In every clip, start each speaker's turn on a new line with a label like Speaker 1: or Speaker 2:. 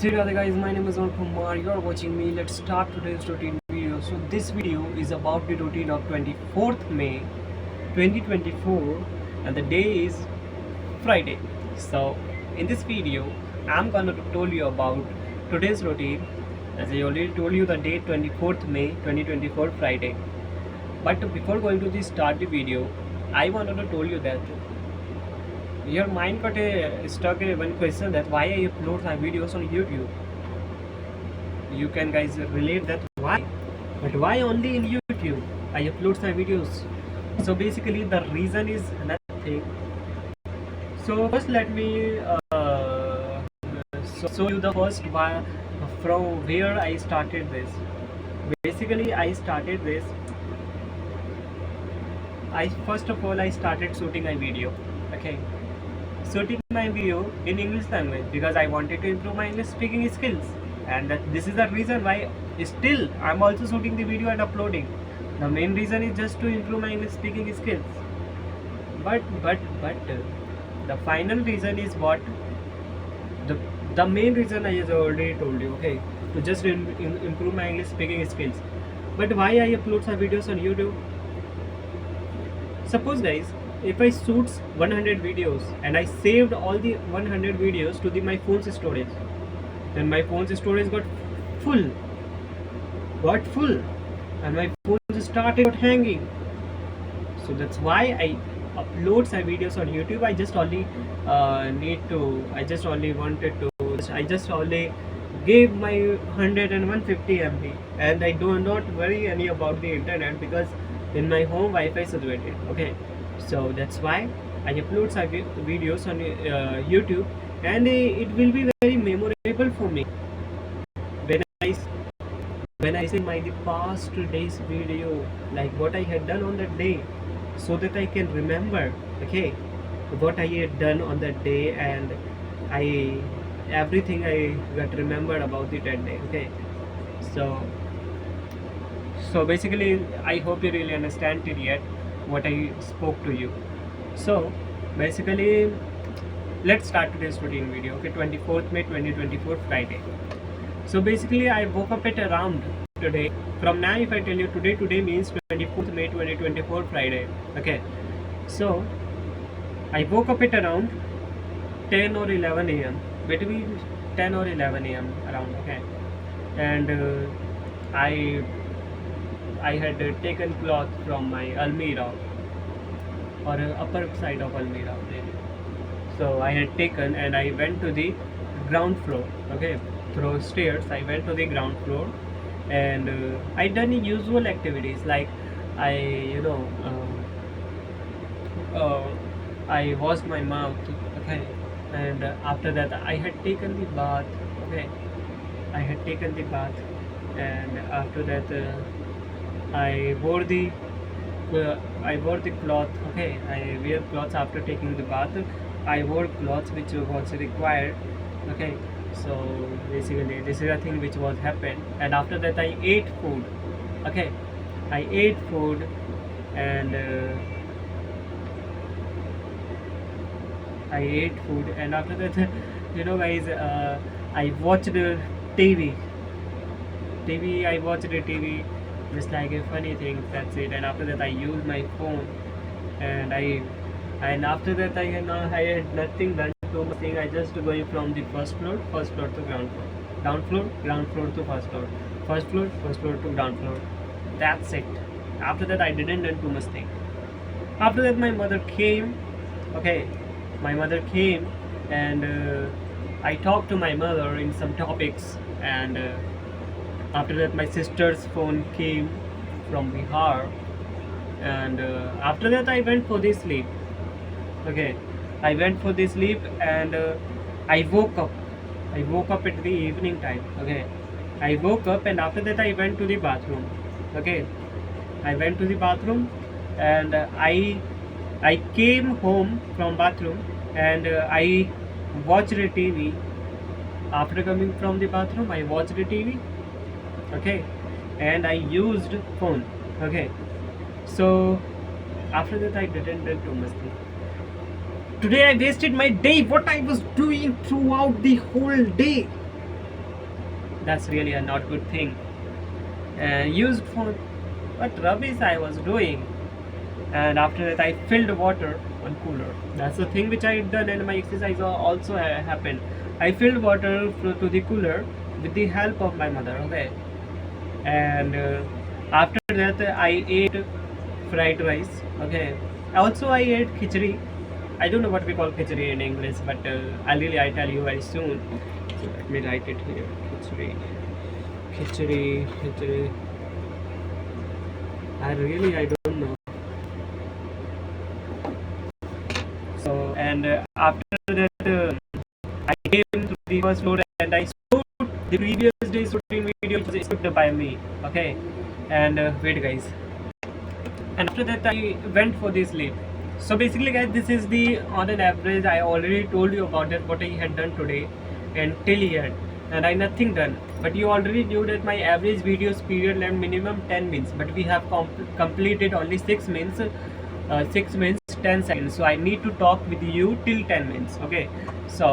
Speaker 1: Hey Radha guys, my name is Anand Kumar. You are watching me. Let's start today's routine video. So this video is about the routine of 24th May 2024 and the day is Friday. So in this video, I'm gonna tell you about today's routine. As I already told you the date 24th May 2024 Friday. But before going to start the video, I wanted to tell you that your mind got stuck in one question that why I upload my videos on YouTube. You can guys relate that why, but why only in YouTube I upload my videos. So basically the reason is nothing. So first let me show you the first why from where I started this. Basically I started this. First of all I started shooting a video. Okay, shooting my video in English language because I wanted to improve my English speaking skills, and this is the reason why still I'm also shooting the video and uploading. The main reason is just to improve my English speaking skills. But the final reason is what? The main reason I have already told you. Okay, to just improve my English speaking skills. But why I upload some videos on YouTube? Suppose guys, if I shoot 100 videos and I saved all the 100 videos to my phone's storage, then my phone's storage got full, and my phone started hanging. So that's why I upload some videos on YouTube. I just only I just only gave my 100 and 150 MB, and I do not worry any about the internet because in my home Wi-Fi situated. Okay, so that's why I upload some videos on YouTube, and it will be very memorable for me when I see the past days video, like what I had done on that day, so that I can remember. Okay, what I had done on that day, and everything I got remembered about that day. Okay, so basically I hope you really understand it yet what I spoke to you. So basically let's start today's routine video. Okay, 24th May 2024 Friday. So basically I woke up at around today. From now if I tell you today means 24th May 2024 Friday. Okay, so I woke up at around 10 or 11 a.m. between 10 or 11 a.m. around. Okay, and I had taken cloth from my almirah, or upper side of almirah maybe. So I had taken and I went to the ground floor. Okay, through stairs I went to the ground floor, and I done the usual activities like I I washed my mouth. Okay, and after that I had taken the bath. Okay, I had taken the bath, and after that I wore the cloth. Okay, I wear clothes after taking the bath. I wore clothes which was required. Okay, so basically this is a thing which was happened, and after that I ate food. Okay, I ate food, and after that guys, I watched TV. I watched the TV, just like a funny thing. That's it. And after that I used my phone, and after that I had nothing done too much thing. I just going from the first floor to ground floor, ground floor to first floor, first floor to ground floor. That's it. After that I didn't do too much thing. After that my mother came. Okay, my mother came, and I talked to my mother in some topics, and after that my sister's phone came from Bihar, and after that I went for the sleep. Okay, I went for the sleep, and I woke up at the evening time. Okay, I woke up, and after that I went to the bathroom. Okay, I went to the bathroom, and I came home from bathroom, and I watched the TV. After coming from the bathroom I watched the TV. Okay, and I used phone. Okay, so after that I didn't do too much thing. Today I wasted my day. What I was doing throughout the whole day, that's really a not good thing. Used for what rubbish I was doing, and after that I filled water on cooler. That's the thing which I done, and my exercise also happened. I filled water to the cooler with the help of my mother. Okay, and after that I ate fried rice. Okay, also I ate khichdi. I don't know what we call khichdi in English, but I tell you very soon. So let me write it here. Khichdi, khichdi. I don't know. So and after that I came to the first floor and I shoot the previous day shooting video which was shot by me. Okay, and wait guys. And after that I went for the sleep. So basically guys, this is the on an average. I already told you about that what I had done today and till yet, and I nothing done. But you already knew that my average videos period length minimum 10 minutes, but we have completed only 6 minutes. 6 minutes 10 seconds, so I need to talk with you till 10 minutes. Okay, so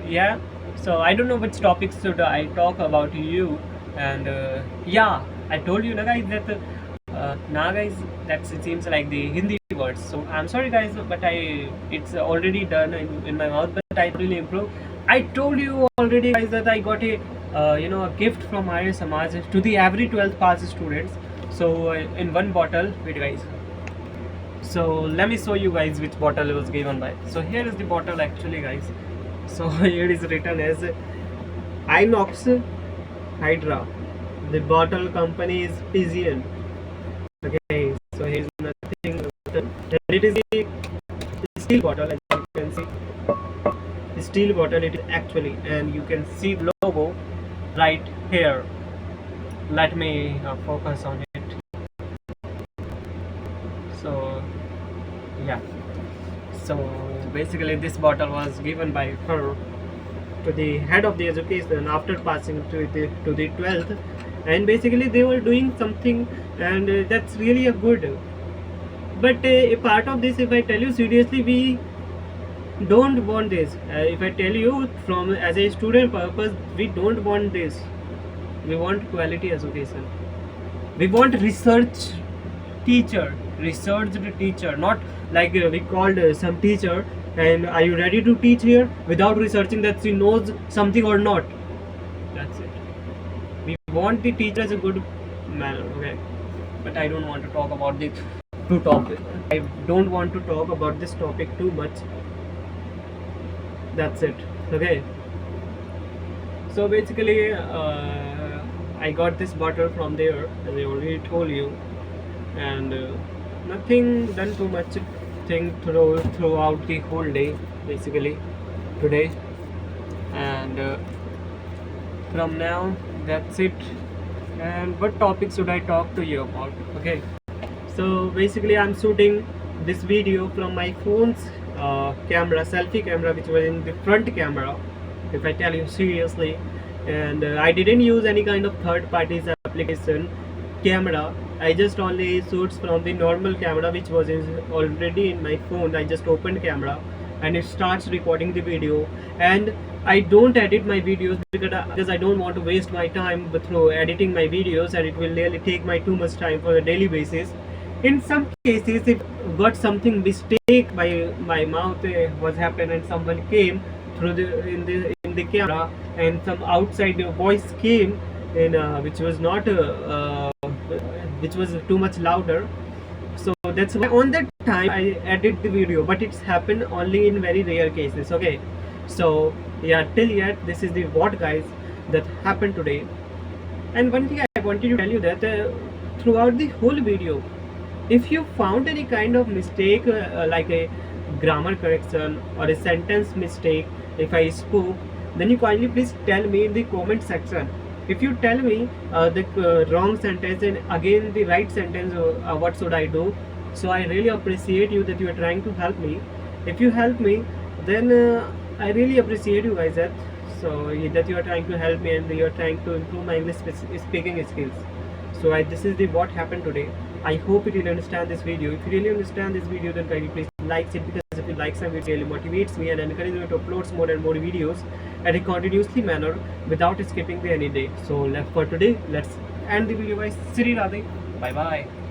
Speaker 1: yeah, so I don't know which topics should I talk about you. And yeah, I told you guys that now guys, that seems like the Hindi words, so I'm sorry guys, but it's already done in my mouth, but I really improve. I told you already guys that I got a a gift from Arya Samaj to the every 12th pass students. So in one bottle, wait guys, so let me show you guys which bottle it was given by. So here is the bottle actually guys. So here is written as Inox Hydra. The bottle company is Pigeon. Okay, so here is nothing written. And it is a steel bottle, as you can see. The steel bottle it is actually, and you can see the logo right here. Let me focus on it. So yeah, so basically this bottle was given by her to the head of the education after passing to the 12th, and basically they were doing something, and that's really a good. But a part of this, if I tell you seriously, we don't want this. If I tell you from as a student purpose, we don't want this. We want quality education. We want researched teacher, not like we called some teacher and are you ready to teach here without researching that she knows something or not. That's it. We want the teacher as a good manner. Okay, but I don't want to talk about the two topic. I don't want to talk about this topic too much. That's it. Okay, so basically I got this bottle from there, as I already told you, and nothing done too much thing throughout the whole day basically today. And from now that's it. And what topic should I talk to you about? Okay, so basically I'm shooting this video from my phone's camera, selfie camera, which was in the front camera, if I tell you seriously. And I didn't use any kind of third party's application camera. I just only shoots from the normal camera which was already in my phone. I just opened camera and it starts recording the video, and I don't edit my videos because I don't want to waste my time through editing my videos, and it will really take my too much time for a daily basis. In some cases, if got something mistake by my mouth was happened and someone came through in the camera and some outside voice came in which was not which was too much louder, so that's why on that time I edit the video, but it's happened only in very rare cases. Okay, so yeah, till yet this is the what guys that happened today. And one thing I wanted to tell you that throughout the whole video, if you found any kind of mistake like a grammar correction or a sentence mistake if I spoke, then you kindly please tell me in the comment section. If you tell me the wrong sentence and again the right sentence, what should I do? So I really appreciate you that you are trying to help me. If you help me, then I really appreciate you guys that that you are trying to help me and you are trying to improve my English speaking skills. So this is the what happened today. I hope you really understand this video. If you really understand this video, then kindly please likes it, because if you like some, it really motivates me and encourages me to upload more and more videos at a continuously manner without skipping the any day. So left for today, let's end the video by Sri Radhe. Bye bye.